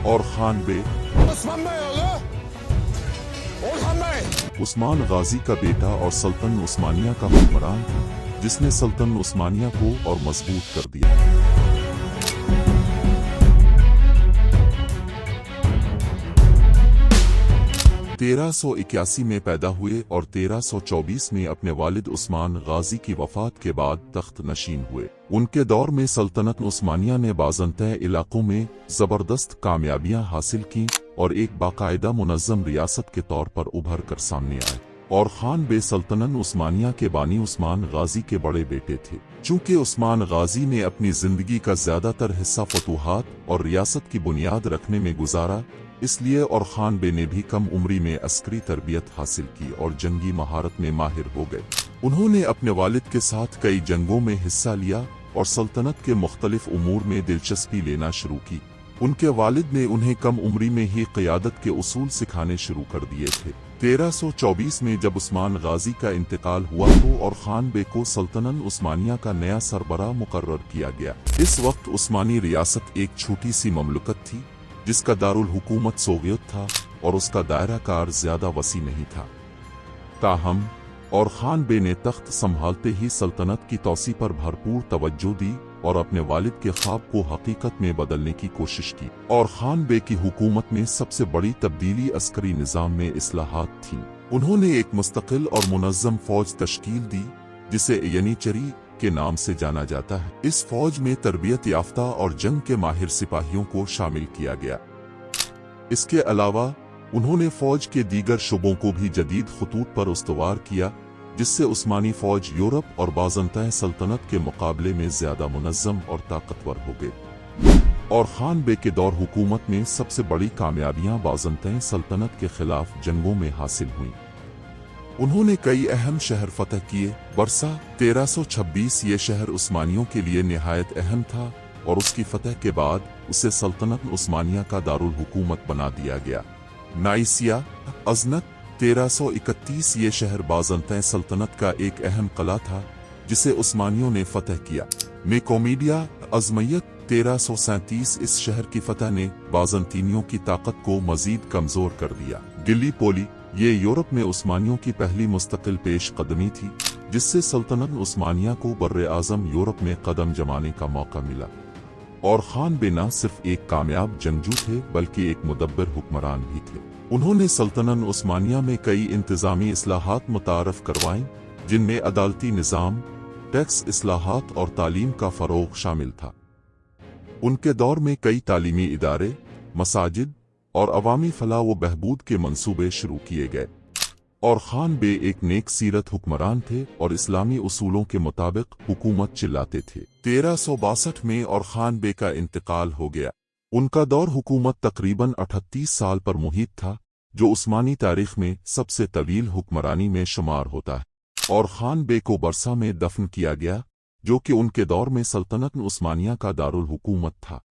اور خان بے عثمان غازی کا بیٹا اور سلطنت عثمانیہ کا حکمران تھا، جس نے سلطنت عثمانیہ کو اور مضبوط کر دیا۔ 1381 میں پیدا ہوئے اور 1324 میں اپنے والد عثمان غازی کی وفات کے بعد تخت نشین ہوئے۔ ان کے دور میں سلطنت عثمانیہ نے بازنطین علاقوں میں زبردست کامیابیاں حاصل کیں اور ایک باقاعدہ منظم ریاست کے طور پر ابھر کر سامنے آئے۔ اور خان بے سلطنت عثمانیہ کے بانی عثمان غازی کے بڑے بیٹے تھے۔ چونکہ عثمان غازی نے اپنی زندگی کا زیادہ تر حصہ فتوحات اور ریاست کی بنیاد رکھنے میں گزارا، اس لیے اور خان بے نے بھی کم عمری میں عسکری تربیت حاصل کی اور جنگی مہارت میں ماہر ہو گئے۔ انہوں نے اپنے والد کے ساتھ کئی جنگوں میں حصہ لیا اور سلطنت کے مختلف امور میں دلچسپی لینا شروع کی۔ ان کے والد نے انہیں کم عمری میں ہی قیادت کے اصول سکھانے شروع کر دیے تھے۔ 1324 میں جب عثمان غازی کا انتقال ہوا تو اور خان بے کو سلطنت عثمانیہ کا نیا سربراہ مقرر کیا گیا۔ اس وقت عثمانی ریاست ایک چھوٹی سی مملکت تھی جس کا دارالحکومت سوویت تھا اور اس کا دائرہ کار زیادہ وسیع نہیں تھا۔ تاہم اور خان بے نے تخت سنبھالتے ہی سلطنت کی توسیع پر بھرپور توجہ دی اور اپنے والد کے خواب کو حقیقت میں بدلنے کی کوشش کی۔ اور خان بے کی حکومت میں سب سے بڑی تبدیلی عسکری نظام میں اصلاحات تھیں۔ انہوں نے ایک مستقل اور منظم فوج تشکیل دی جسے ینیچری کے نام سے جانا جاتا ہے۔ اس فوج میں تربیت یافتہ اور جنگ کے ماہر سپاہیوں کو شامل کیا گیا۔ اس کے علاوہ انہوں نے فوج کے دیگر شعبوں کو بھی جدید خطوط پر استوار کیا، جس سے عثمانی فوج یورپ اور بازنطین سلطنت کے مقابلے میں زیادہ منظم اور طاقتور ہو گئے۔ اور خان بے کے دور حکومت میں سب سے بڑی کامیابیاں بازنطین سلطنت کے خلاف جنگوں میں حاصل ہوئیں۔ انہوں نے کئی اہم شہر فتح کیے۔ برسا 1326 یہ شہر عثمانیوں کے لیے نہایت اہم تھا اور اس کی فتح کے بعد اسے سلطنت عثمانیہ کا دارالحکومت بنا دیا گیا۔ نائسیا ازنت 1331 یہ شہر بازنطین سلطنت کا ایک اہم قلعہ تھا جسے عثمانیوں نے فتح کیا۔ میکومیڈیا ازمیت 1337 اس شہر کی فتح نے بازنطینیوں کی طاقت کو مزید کمزور کر دیا۔ گلی پولی یہ یورپ میں عثمانیوں کی پہلی مستقل پیش قدمی تھی جس سے سلطنت عثمانیہ کو بر اعظم یورپ میں قدم جمانے کا موقع ملا۔ اور خان بے نہ صرف ایک کامیاب جنگجو تھے بلکہ ایک مدبر حکمران بھی تھے۔ انہوں نے سلطنت عثمانیہ میں کئی انتظامی اصلاحات متعارف کروائیں جن میں عدالتی نظام، ٹیکس اصلاحات اور تعلیم کا فروغ شامل تھا۔ ان کے دور میں کئی تعلیمی ادارے، مساجد اور عوامی فلاح و بہبود کے منصوبے شروع کیے گئے۔ اور خان بے ایک نیک سیرت حکمران تھے اور اسلامی اصولوں کے مطابق حکومت چلاتے تھے۔ 1362 میں اور خان بے کا انتقال ہو گیا۔ ان کا دور حکومت تقریباً 38 سال پر محیط تھا، جو عثمانی تاریخ میں سب سے طویل حکمرانی میں شمار ہوتا ہے۔ اور خان بے کو برسا میں دفن کیا گیا، جو کہ ان کے دور میں سلطنت عثمانیہ کا دارالحکومت تھا۔